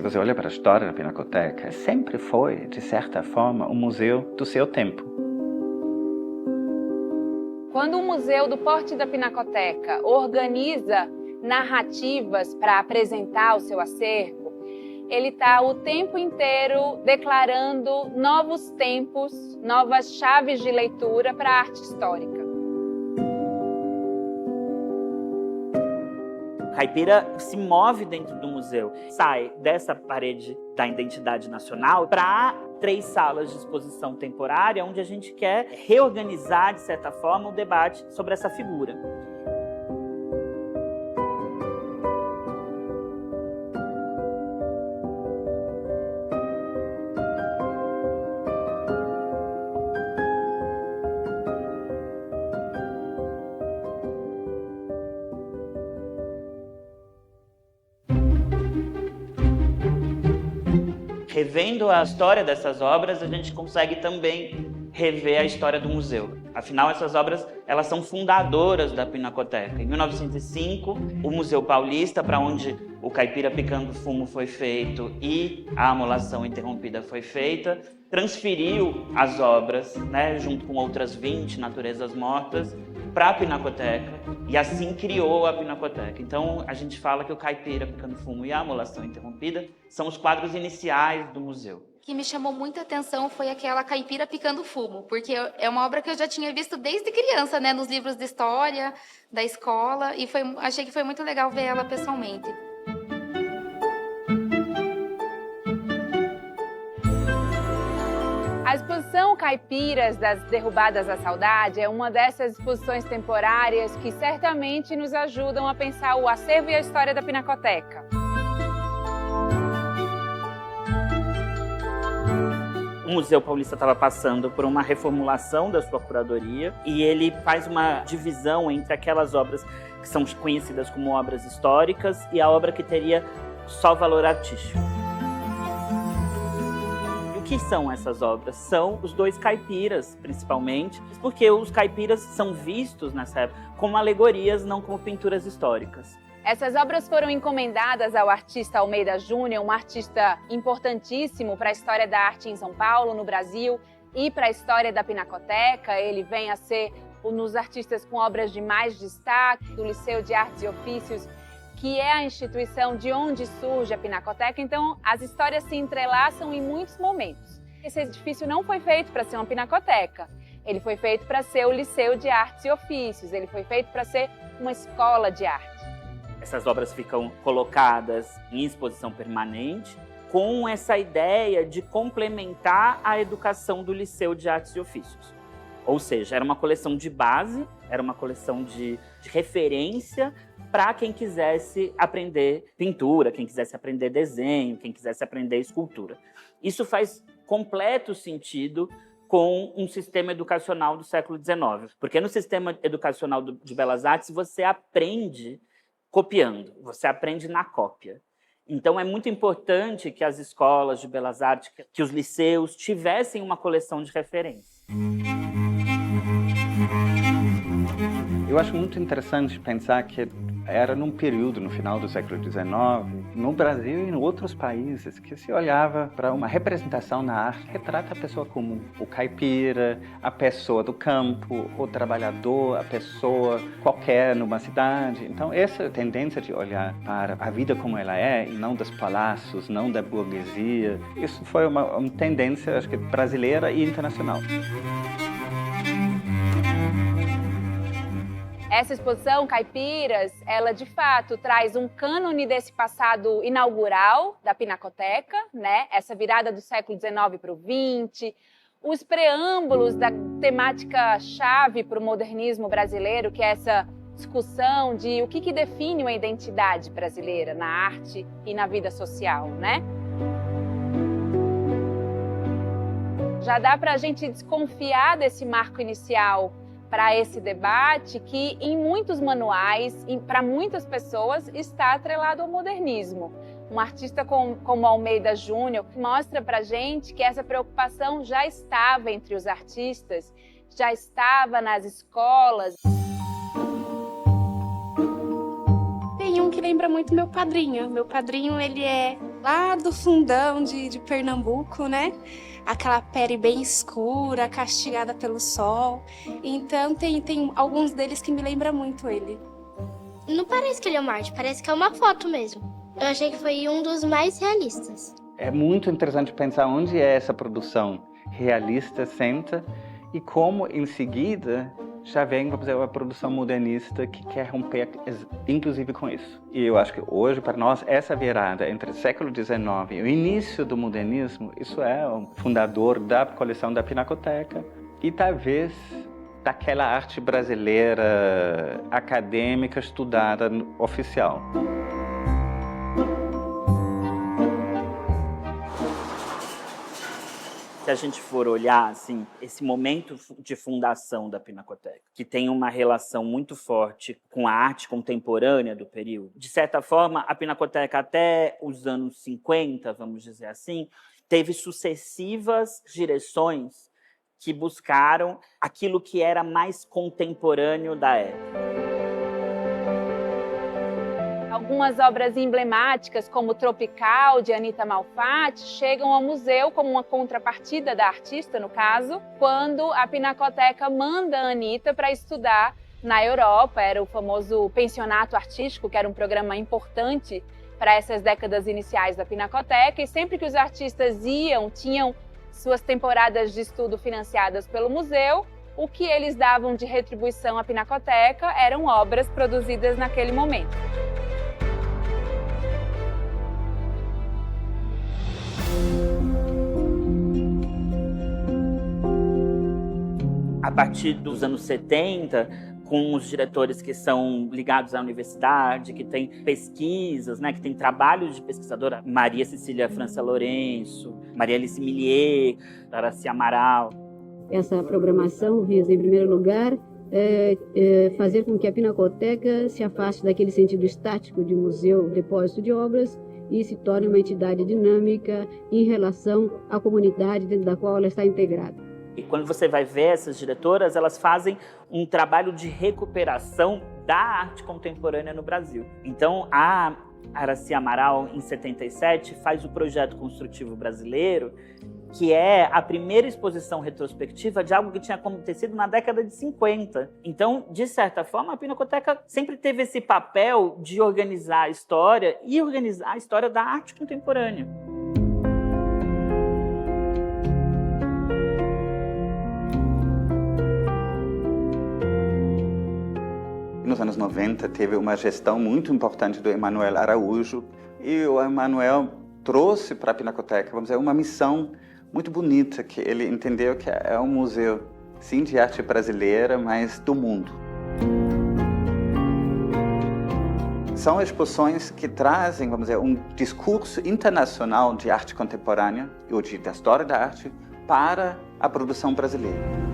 Se você olha para a história da Pinacoteca, sempre foi, de certa forma, um museu do seu tempo. Quando o museu do porte da Pinacoteca organiza narrativas para apresentar o seu acervo, ele está o tempo inteiro declarando novos tempos, novas chaves de leitura para a arte histórica. Caipira se move dentro do museu, sai dessa parede da identidade nacional para 3 salas de exposição temporária, onde a gente quer reorganizar, de certa forma, o debate sobre essa figura. Revendo a história dessas obras, a gente consegue também rever a história do museu. Afinal, essas obras elas são fundadoras da Pinacoteca. Em 1905, o Museu Paulista, para onde o Caipira Picando Fumo foi feito e a Amolação Interrompida foi feita, transferiu as obras, junto com outras 20 naturezas mortas, para a Pinacoteca, e assim criou a Pinacoteca. Então, a gente fala que o Caipira Picando Fumo e a Amolação Interrompida são os quadros iniciais do museu. O que me chamou muita atenção foi aquela Caipira Picando Fumo, porque é uma obra que eu já tinha visto desde criança, nos livros de história, da escola, e achei que foi muito legal ver ela pessoalmente. A exposição Caipiras das Derrubadas à Saudade é uma dessas exposições temporárias que certamente nos ajudam a pensar o acervo e a história da Pinacoteca. O Museu Paulista estava passando por uma reformulação da sua curadoria e ele faz uma divisão entre aquelas obras que são conhecidas como obras históricas e a obra que teria só valor artístico. O que são essas obras? São os 2 caipiras, principalmente, porque os caipiras são vistos nessa época como alegorias, não como pinturas históricas. Essas obras foram encomendadas ao artista Almeida Júnior, um artista importantíssimo para a história da arte em São Paulo, no Brasil, e para a história da Pinacoteca. Ele vem a ser um dos artistas com obras de mais destaque do Liceu de Artes e Ofícios, que é a instituição de onde surge a Pinacoteca. Então, as histórias se entrelaçam em muitos momentos. Esse edifício não foi feito para ser uma pinacoteca. Ele foi feito para ser o Liceu de Artes e Ofícios. Ele foi feito para ser uma escola de arte. Essas obras ficam colocadas em exposição permanente com essa ideia de complementar a educação do Liceu de Artes e Ofícios. Ou seja, era uma coleção de base, era uma coleção de referência para quem quisesse aprender pintura, quem quisesse aprender desenho, quem quisesse aprender escultura. Isso faz completo sentido com um sistema educacional do século XIX. Porque no sistema educacional de Belas Artes, você aprende copiando, você aprende na cópia. Então, é muito importante que as escolas de belas artes, que os liceus tivessem uma coleção de referência. Eu acho muito interessante pensar que era num período, no final do século XIX, no Brasil e em outros países, que se olhava para uma representação na arte que retrata a pessoa comum. O caipira, a pessoa do campo, o trabalhador, a pessoa qualquer numa cidade. Então, essa tendência de olhar para a vida como ela é, e não dos palácios, não da burguesia, isso foi uma tendência, acho que, brasileira e internacional. Essa exposição, Caipiras, ela de fato traz um cânone desse passado inaugural da Pinacoteca, Essa virada do século XIX para o XX, os preâmbulos da temática-chave para o modernismo brasileiro, que é essa discussão de o que define uma identidade brasileira na arte e na vida social, Já dá para a gente desconfiar desse marco inicial para esse debate que, em muitos manuais, para muitas pessoas, está atrelado ao modernismo. Um artista como Almeida Júnior mostra para a gente que essa preocupação já estava entre os artistas, já estava nas escolas. Tem um que lembra muito meu padrinho. Meu padrinho, ele é lá do fundão de Pernambuco, né? Aquela pele bem escura, castigada pelo sol. Então tem alguns deles que me lembram muito ele. Não parece que ele é um Marte, parece que é uma foto mesmo. Eu achei que foi um dos mais realistas. É muito interessante pensar onde é essa produção realista senta e como em seguida já vem, vamos dizer, a produção modernista que quer romper, inclusive, com isso. E eu acho que hoje, para nós, essa virada entre o século XIX e o início do modernismo, isso é o fundador da coleção da Pinacoteca e talvez daquela arte brasileira acadêmica estudada oficial. Se a gente for olhar assim, esse momento de fundação da Pinacoteca, que tem uma relação muito forte com a arte contemporânea do período, de certa forma, a Pinacoteca até os anos 50, vamos dizer assim, teve sucessivas direções que buscaram aquilo que era mais contemporâneo da época. Algumas obras emblemáticas, como Tropical, de Anita Malfatti, chegam ao museu como uma contrapartida da artista, no caso, quando a Pinacoteca manda a Anita para estudar na Europa. Era o famoso pensionato artístico, que era um programa importante para essas décadas iniciais da Pinacoteca, e sempre que os artistas tinham suas temporadas de estudo financiadas pelo museu, o que eles davam de retribuição à Pinacoteca eram obras produzidas naquele momento. A partir dos anos 70, com os diretores que são ligados à universidade, que têm pesquisas, né, que têm trabalhos de pesquisadora, Maria Cecília França Lourenço, Maria Alice Millier, Araci Amaral. Essa programação visa, em primeiro lugar, fazer com que a Pinacoteca se afaste daquele sentido estático de museu, depósito de obras, e se torne uma entidade dinâmica em relação à comunidade dentro da qual ela está integrada. E quando você vai ver essas diretoras, elas fazem um trabalho de recuperação da arte contemporânea no Brasil. Então, a Araci Amaral, em 77, faz o Projeto Construtivo Brasileiro, que é a primeira exposição retrospectiva de algo que tinha acontecido na década de 50. Então, de certa forma, a Pinacoteca sempre teve esse papel de organizar a história e organizar a história da arte contemporânea. Nos anos 90 teve uma gestão muito importante do Emanuel Araújo e o Emanuel trouxe para a Pinacoteca, vamos dizer, uma missão muito bonita, que ele entendeu que é um museu, sim, de arte brasileira, mas do mundo. São exposições que trazem, vamos dizer, um discurso internacional de arte contemporânea, ou da história da arte, para a produção brasileira.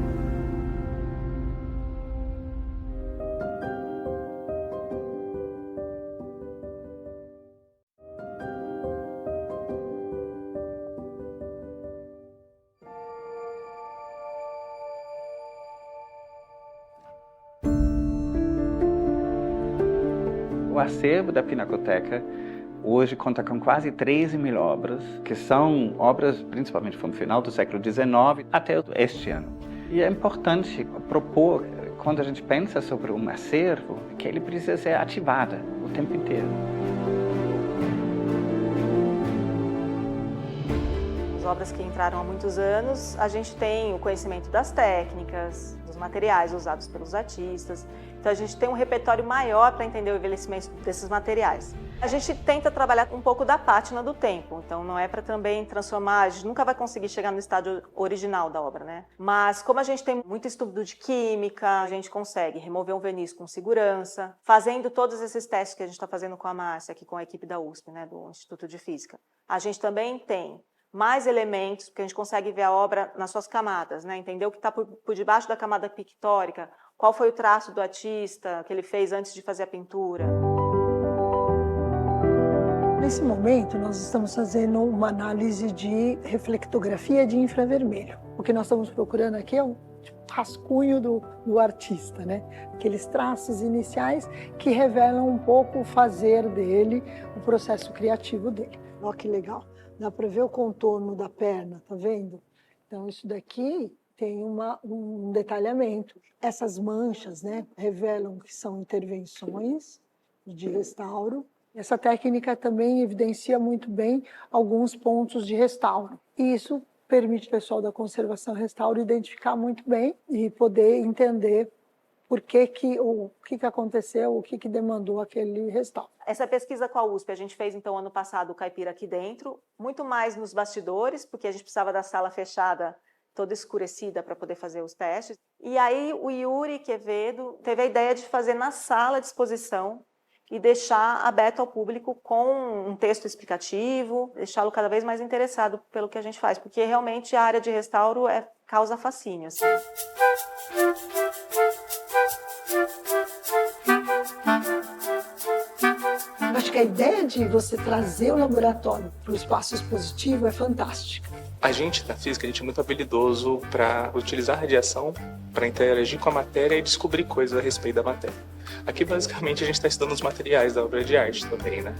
O acervo da Pinacoteca hoje conta com quase 13 mil obras, que são obras principalmente do final do século XIX até este ano. E é importante propor, quando a gente pensa sobre um acervo, que ele precisa ser ativado o tempo inteiro. As obras que entraram há muitos anos, a gente tem o conhecimento das técnicas, dos materiais usados pelos artistas. Então a gente tem um repertório maior para entender o envelhecimento desses materiais. A gente tenta trabalhar um pouco da pátina do tempo, então não é para também transformar, a gente nunca vai conseguir chegar no estágio original da obra, né? Mas como a gente tem muito estudo de química, a gente consegue remover um verniz com segurança, fazendo todos esses testes que a gente está fazendo com a Márcia, aqui com a equipe da USP, né, do Instituto de Física. A gente também tem mais elementos, porque a gente consegue ver a obra nas suas camadas, né? Entender o que está por debaixo da camada pictórica, qual foi o traço do artista que ele fez antes de fazer a pintura. Nesse momento, nós estamos fazendo uma análise de reflectografia de infravermelho. O que nós estamos procurando aqui é um rascunho do artista, né? Aqueles traços iniciais que revelam um pouco o fazer dele, o processo criativo dele. Olha que legal. Dá para ver o contorno da perna, tá vendo? Então, isso daqui tem um detalhamento. Essas manchas, né, revelam que são intervenções de restauro. Essa técnica também evidencia muito bem alguns pontos de restauro. E isso permite o pessoal da conservação e restauro identificar muito bem e poder entender o que aconteceu, o que demandou aquele restauro. Essa pesquisa com a USP, a gente fez então ano passado o Caipira aqui dentro, muito mais nos bastidores, porque a gente precisava da sala fechada, toda escurecida para poder fazer os testes. E aí o Yuri Quevedo teve a ideia de fazer na sala de exposição e deixar aberto ao público com um texto explicativo, deixá-lo cada vez mais interessado pelo que a gente faz, porque realmente a área de restauro causa fascínio. Assim. Acho que a ideia de você trazer o laboratório para o espaço expositivo é fantástica. A gente, da física, a gente é muito habilidoso para utilizar a radiação para interagir com a matéria e descobrir coisas a respeito da matéria. Aqui, basicamente, a gente está estudando os materiais da obra de arte também, né?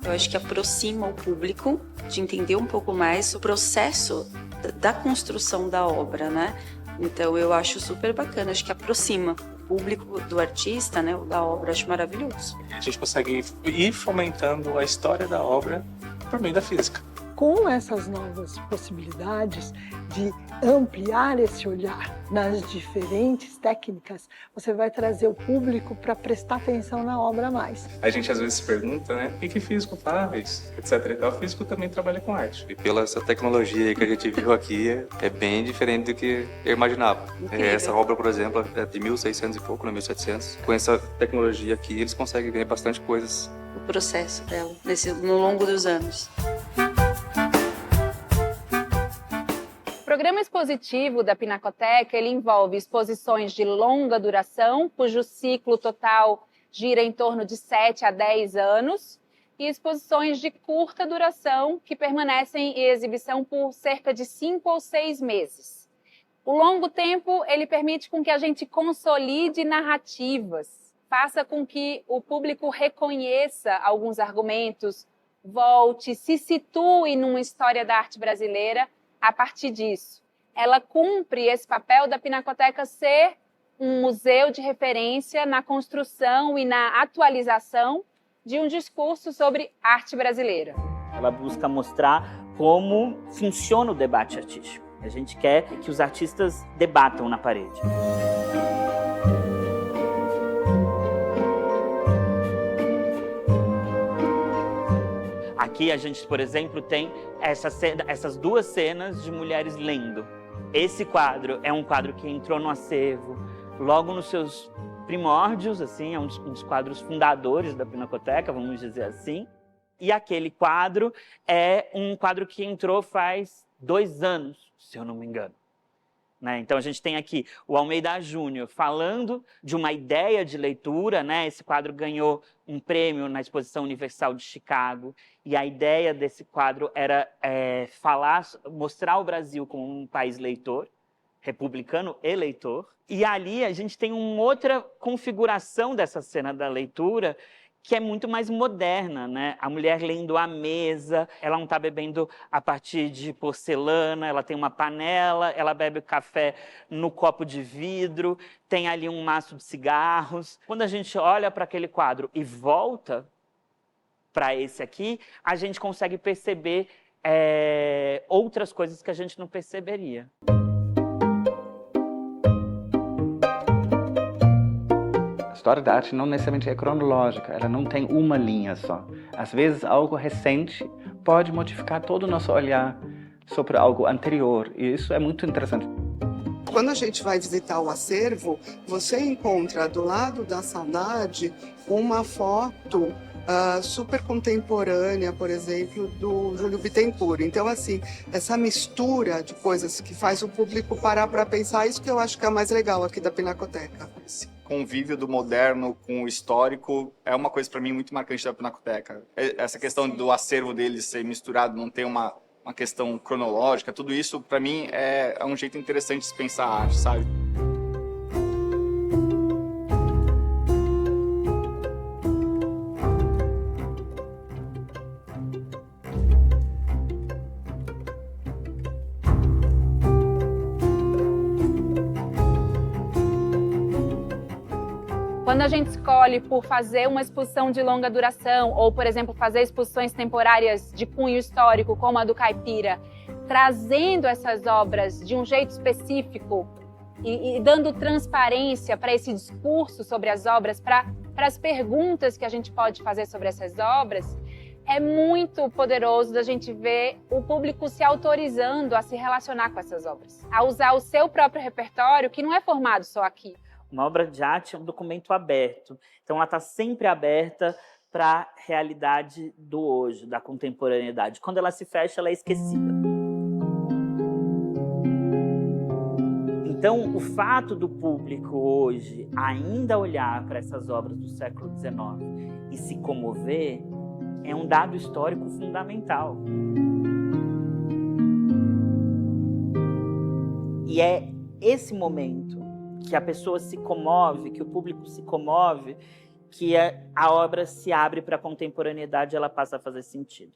Eu acho que aproxima o público de entender um pouco mais o processo da construção da obra, né? Então, eu acho super bacana, acho que aproxima o público do artista, né, da obra, acho maravilhoso. A gente consegue ir fomentando a história da obra por meio da física. Com essas novas possibilidades de ampliar esse olhar nas diferentes técnicas, você vai trazer o público para prestar atenção na obra mais. A gente às vezes se pergunta, né, o que físico faz, etc. E tal. O físico também trabalha com arte. E pela essa tecnologia que a gente viu aqui, é bem diferente do que eu imaginava. Essa obra, por exemplo, é de 1600 e pouco, né, 1700. Com essa tecnologia aqui, eles conseguem ver bastante coisas. O processo dela, no longo dos anos. O programa expositivo da Pinacoteca, ele envolve exposições de longa duração, cujo ciclo total gira em torno de 7 a 10 anos, e exposições de curta duração, que permanecem em exibição por cerca de 5 ou 6 meses. O longo tempo, ele permite com que a gente consolide narrativas, faça com que o público reconheça alguns argumentos, volte, se situe numa história da arte brasileira a partir disso. Ela cumpre esse papel da Pinacoteca ser um museu de referência na construção e na atualização de um discurso sobre arte brasileira. Ela busca mostrar como funciona o debate artístico. A gente quer que os artistas debatam na parede. Aqui a gente, por exemplo, tem essas duas cenas de mulheres lendo. Esse quadro é um quadro que entrou no acervo logo nos seus primórdios, assim, é um dos quadros fundadores da Pinacoteca, vamos dizer assim. E aquele quadro é um quadro que entrou faz 2 anos, se eu não me engano. Né? Então a gente tem aqui o Almeida Júnior falando de uma ideia de leitura, né? Esse quadro ganhou um prêmio na Exposição Universal de Chicago, e a ideia desse quadro era mostrar o Brasil como um país leitor, republicano e leitor. E ali a gente tem uma outra configuração dessa cena da leitura, que é muito mais moderna, né? A mulher lendo à mesa, ela não está bebendo a partir de porcelana, ela tem uma panela, ela bebe o café no copo de vidro, tem ali um maço de cigarros. Quando a gente olha para aquele quadro e volta para esse aqui, a gente consegue perceber outras coisas que a gente não perceberia. A história da arte não necessariamente é cronológica, ela não tem uma linha só. Às vezes, algo recente pode modificar todo o nosso olhar sobre algo anterior, e isso é muito interessante. Quando a gente vai visitar o acervo, você encontra do lado da saudade uma foto super contemporânea, por exemplo, do Júlio Bittencourt. Então, assim, essa mistura de coisas que faz o público parar para pensar, isso que eu acho que é o mais legal aqui da Pinacoteca. Esse convívio do moderno com o histórico é uma coisa para mim muito marcante da Pinacoteca. Essa questão do acervo deles ser misturado, não ter uma questão cronológica, tudo isso para mim é um jeito interessante de se pensar a arte, sabe? Quando a gente escolhe por fazer uma exposição de longa duração, ou, por exemplo, fazer exposições temporárias de cunho histórico, como a do Caipira, trazendo essas obras de um jeito específico e dando transparência para esse discurso sobre as obras, para as perguntas que a gente pode fazer sobre essas obras, é muito poderoso da gente ver o público se autorizando a se relacionar com essas obras, a usar o seu próprio repertório, que não é formado só aqui. Uma obra de arte é um documento aberto, então ela está sempre aberta para a realidade do hoje, da contemporaneidade. Quando ela se fecha, ela é esquecida. Então, o fato do público hoje ainda olhar para essas obras do século XIX e se comover é um dado histórico fundamental. E é esse momento que a pessoa se comove, que o público se comove, que a obra se abre para a contemporaneidade e ela passa a fazer sentido.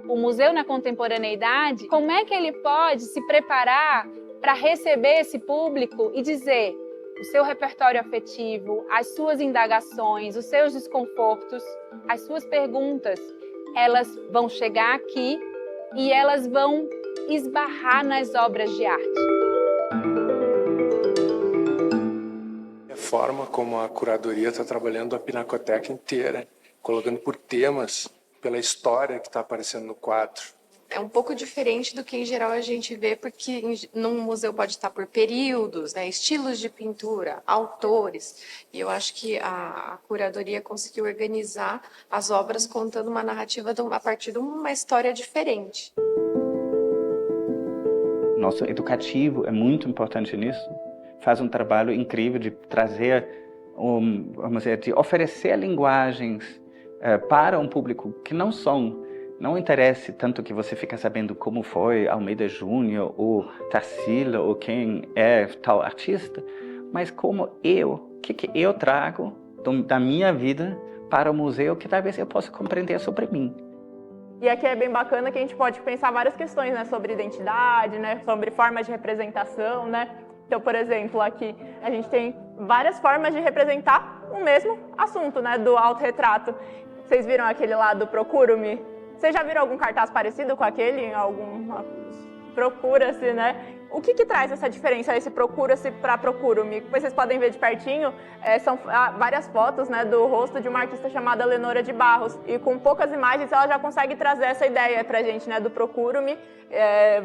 O museu na contemporaneidade, como é que ele pode se preparar para receber esse público e dizer o seu repertório afetivo, as suas indagações, os seus desconfortos, as suas perguntas, elas vão chegar aqui e elas vão esbarrar nas obras de arte. A forma como a curadoria está trabalhando a pinacoteca inteira, colocando por temas, pela história que está aparecendo no quadro. É um pouco diferente do que, em geral, a gente vê, porque num museu pode estar por períodos, né, estilos de pintura, autores. E eu acho que a curadoria conseguiu organizar as obras contando uma narrativa a partir de uma história diferente. Nosso educativo é muito importante nisso. Faz um trabalho incrível de trazer, vamos dizer, de oferecer linguagens para um público que não interessa tanto que você fica sabendo como foi Almeida Júnior, ou Tarsila, ou quem é tal artista, mas como o que eu trago da minha vida para o museu que talvez eu possa compreender sobre mim. E aqui é bem bacana que a gente pode pensar várias questões, né, sobre identidade, né, sobre formas de representação, né. Então, por exemplo, aqui a gente tem várias formas de representar o mesmo assunto, né, do autorretrato. Vocês viram aquele lá do Procuro-me? Vocês já viram algum cartaz parecido com aquele? Alguma Procura-se, né? O que traz essa diferença, esse Procura-se para Procuro-me? Como vocês podem ver de pertinho, são várias fotos, né, do rosto de uma artista chamada Lenora de Barros. E com poucas imagens ela já consegue trazer essa ideia pra gente, né, do Procuro-me,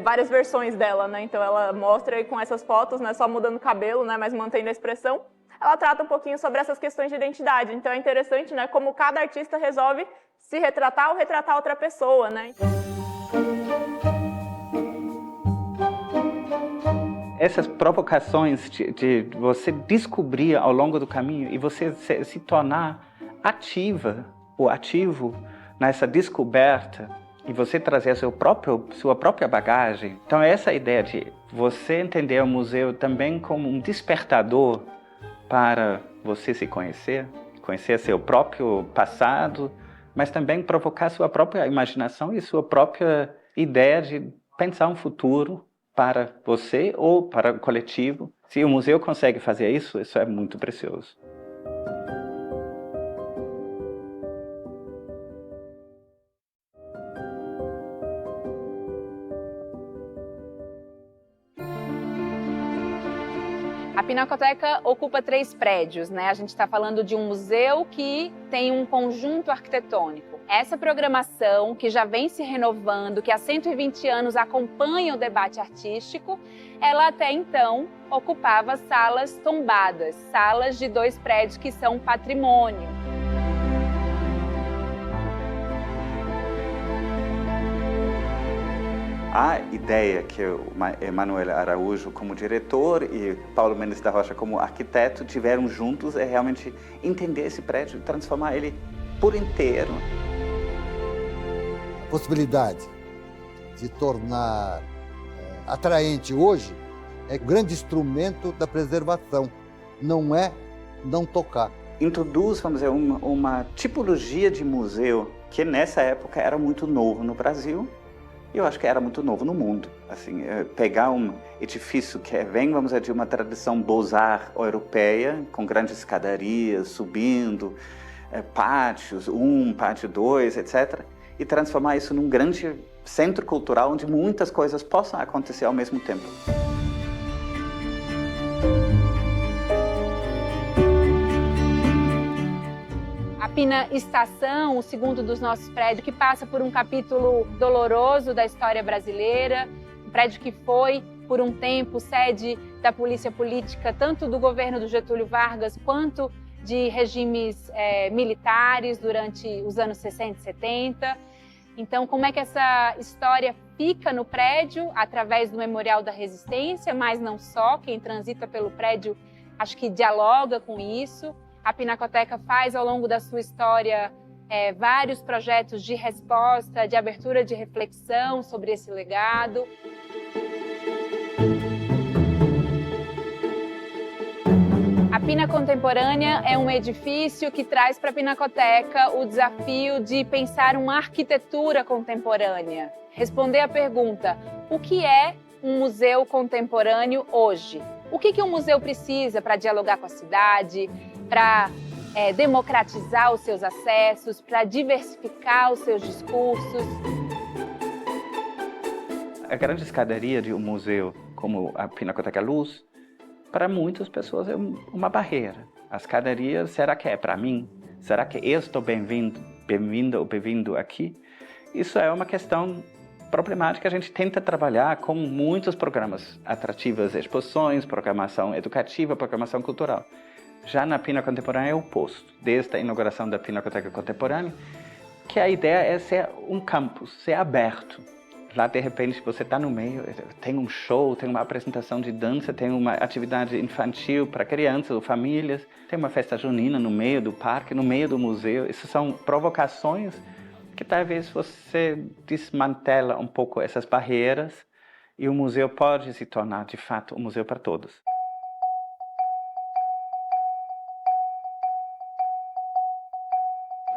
várias versões dela, né? Então ela mostra aí com essas fotos, né, só mudando o cabelo, né, mas mantendo a expressão. Ela trata um pouquinho sobre essas questões de identidade. Então é interessante, né, como cada artista resolve se retratar ou retratar outra pessoa, né? Essas provocações de você descobrir ao longo do caminho e você se tornar ativa ou ativo nessa descoberta e você trazer sua própria bagagem. Então essa ideia de você entender o museu também como um despertador para você se conhecer seu próprio passado, mas também provocar sua própria imaginação e sua própria ideia de pensar um futuro para você ou para o coletivo. Se o museu consegue fazer isso, isso é muito precioso. A Pinacoteca ocupa 3 prédios, né? A gente está falando de um museu que tem um conjunto arquitetônico. Essa programação, que já vem se renovando, que há 120 anos acompanha o debate artístico, ela até então ocupava salas tombadas, salas de 2 prédios que são patrimônio. A ideia que o Emanuel Araújo como diretor e Paulo Mendes da Rocha como arquiteto tiveram juntos é realmente entender esse prédio e transformar ele por inteiro. A possibilidade de tornar atraente hoje é um grande instrumento da preservação, não é não tocar. Introduz, vamos dizer, uma tipologia de museu que nessa época era muito novo no Brasil. Eu acho que era muito novo no mundo. Assim, pegar um edifício que vem, vamos dizer, de uma tradição Beaux-Arts europeia, com grandes escadarias, subindo, pátios 1, pátio 2, etc., e transformar isso num grande centro cultural onde muitas coisas possam acontecer ao mesmo tempo. A Pina Estação, o segundo dos nossos prédios, que passa por um capítulo doloroso da história brasileira, um prédio que foi, por um tempo, sede da polícia política, tanto do governo do Getúlio Vargas, quanto de regimes militares durante os anos 60 e 70. Então, como é que essa história fica no prédio? Através do Memorial da Resistência, mas não só, quem transita pelo prédio acho que dialoga com isso. A Pinacoteca faz, ao longo da sua história, vários projetos de resposta, de abertura de reflexão sobre esse legado. A Pina Contemporânea é um edifício que traz para a Pinacoteca o desafio de pensar uma arquitetura contemporânea. Responder à pergunta, o que é um museu contemporâneo hoje? O que um museu precisa para dialogar com a cidade, para democratizar os seus acessos, para diversificar os seus discursos? A grande escadaria de um museu como a Pinacoteca Luz, para muitas pessoas é uma barreira. A escadaria, será que é para mim? Será que eu estou bem-vindo ou bem-vindo aqui? Isso é uma questão problemática. A gente tenta trabalhar com muitos programas atrativos, exposições, programação educativa, programação cultural. Já na Pina Contemporânea é o oposto. Desde a inauguração da Pinacoteca Contemporânea, que a ideia é ser um campus, ser aberto. Lá, de repente, você está no meio, tem um show, tem uma apresentação de dança, tem uma atividade infantil para crianças ou famílias, tem uma festa junina no meio do parque, no meio do museu. Essas são provocações que talvez você desmantela um pouco essas barreiras e o museu pode se tornar, de fato, um museu para todos.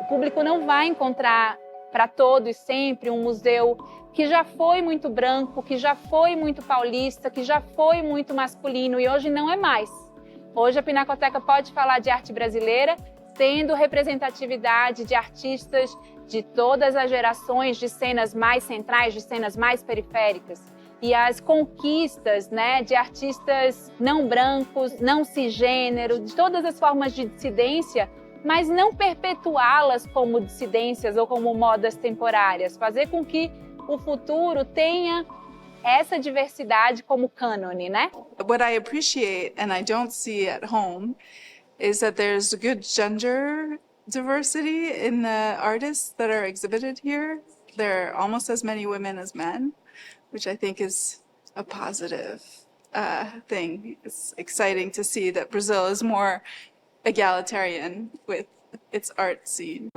O público não vai encontrar para todos sempre um museu que já foi muito branco, que já foi muito paulista, que já foi muito masculino e hoje não é mais. Hoje a Pinacoteca pode falar de arte brasileira, tendo representatividade de artistas de todas as gerações, de cenas mais centrais, de cenas mais periféricas. E as conquistas, né, de artistas não brancos, não cisgênero, de todas as formas de dissidência, mas não perpetuá-las como dissidências ou como modas temporárias, fazer com que o futuro tenha essa diversidade como cânone, né? What I appreciate and I don't see at home is that there's good gender diversity in the artists that are exhibited here. There are almost as many women as men, which I think is a positive thing. It's exciting to see that Brazil is more egalitarian with its art scene.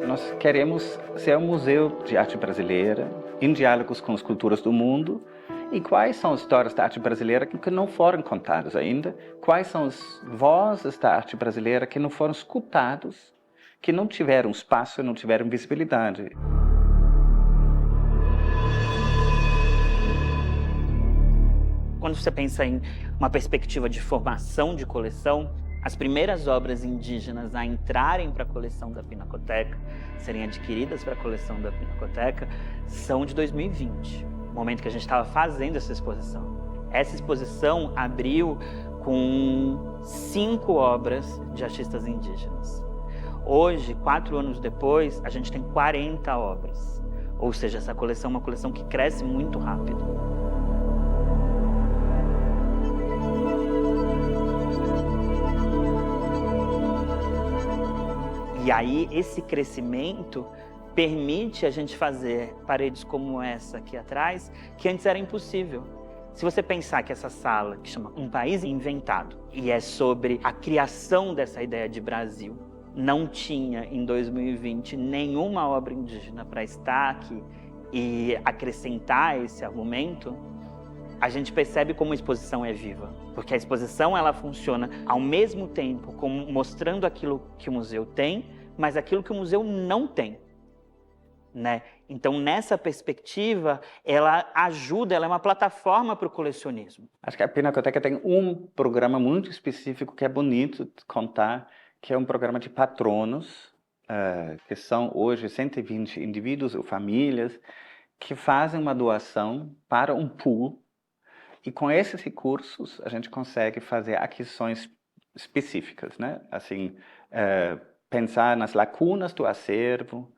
Nós queremos ser um museu de arte brasileira, em diálogos com as culturas do mundo. E quais são as histórias da arte brasileira que não foram contadas ainda? Quais são as vozes da arte brasileira que não foram escutadas, que não tiveram espaço e não tiveram visibilidade? Quando você pensa em uma perspectiva de formação de coleção, as primeiras obras indígenas a entrarem para a coleção da Pinacoteca, serem adquiridas para a coleção da Pinacoteca, são de 2020, o momento que a gente estava fazendo essa exposição. Essa exposição abriu com 5 obras de artistas indígenas. Hoje, 4 anos depois, a gente tem 40 obras. Ou seja, essa coleção é uma coleção que cresce muito rápido. E aí, esse crescimento permite a gente fazer paredes como essa aqui atrás, que antes era impossível. Se você pensar que essa sala, que chama Um País Inventado, e é sobre a criação dessa ideia de Brasil, não tinha em 2020 nenhuma obra indígena para estar aqui e acrescentar esse argumento, a gente percebe como a exposição é viva, porque a exposição ela funciona ao mesmo tempo como mostrando aquilo que o museu tem, mas aquilo que o museu não tem, né? Então, nessa perspectiva, ela ajuda, ela é uma plataforma para o colecionismo. Acho que a Pinacoteca tem um programa muito específico que é bonito de contar, que é um programa de patronos, que são hoje 120 indivíduos ou famílias que fazem uma doação para um pool, e com esses recursos a gente consegue fazer aquisições específicas, né? Assim, pensar nas lacunas do acervo,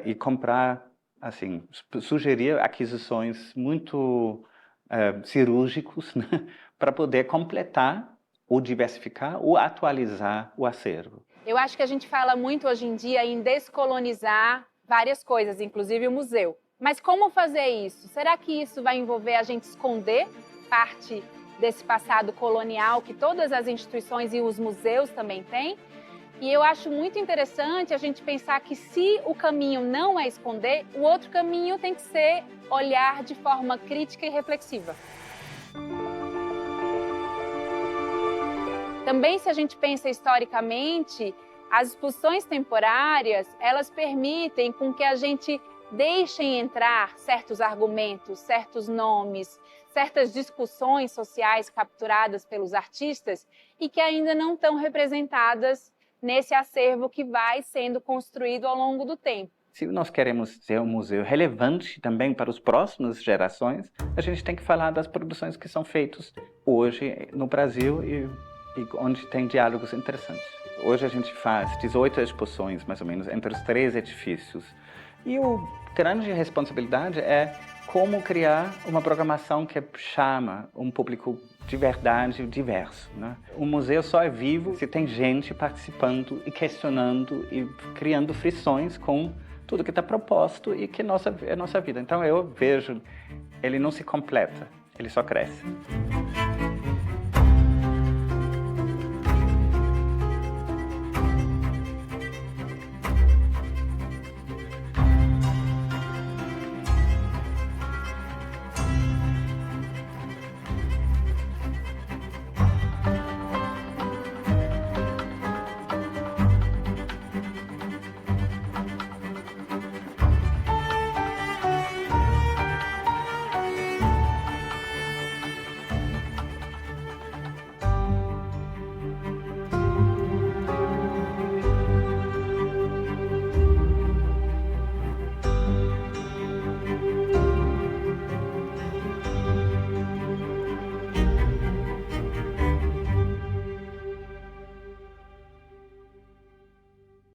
e comprar, assim, sugerir aquisições muito cirúrgicos, né, para poder completar ou diversificar ou atualizar o acervo. Eu acho que a gente fala muito hoje em dia em descolonizar várias coisas, inclusive o museu. Mas como fazer isso? Será que isso vai envolver a gente esconder parte desse passado colonial que todas as instituições e os museus também têm? E eu acho muito interessante a gente pensar que se o caminho não é esconder, o outro caminho tem que ser olhar de forma crítica e reflexiva. Também, se a gente pensa historicamente, as exposições temporárias, elas permitem com que a gente deixe entrar certos argumentos, certos nomes, certas discussões sociais capturadas pelos artistas e que ainda não estão representadas nesse acervo que vai sendo construído ao longo do tempo. Se nós queremos ser um museu relevante também para as próximas gerações, a gente tem que falar das produções que são feitas hoje no Brasil e onde tem diálogos interessantes. Hoje a gente faz 18 exposições, mais ou menos, entre os 3 edifícios. E a grande responsabilidade é como criar uma programação que chama um público de verdade diverso, né? O museu só é vivo se tem gente participando e questionando e criando frições com tudo que está proposto e que é nossa vida. Então eu vejo, ele não se completa, ele só cresce.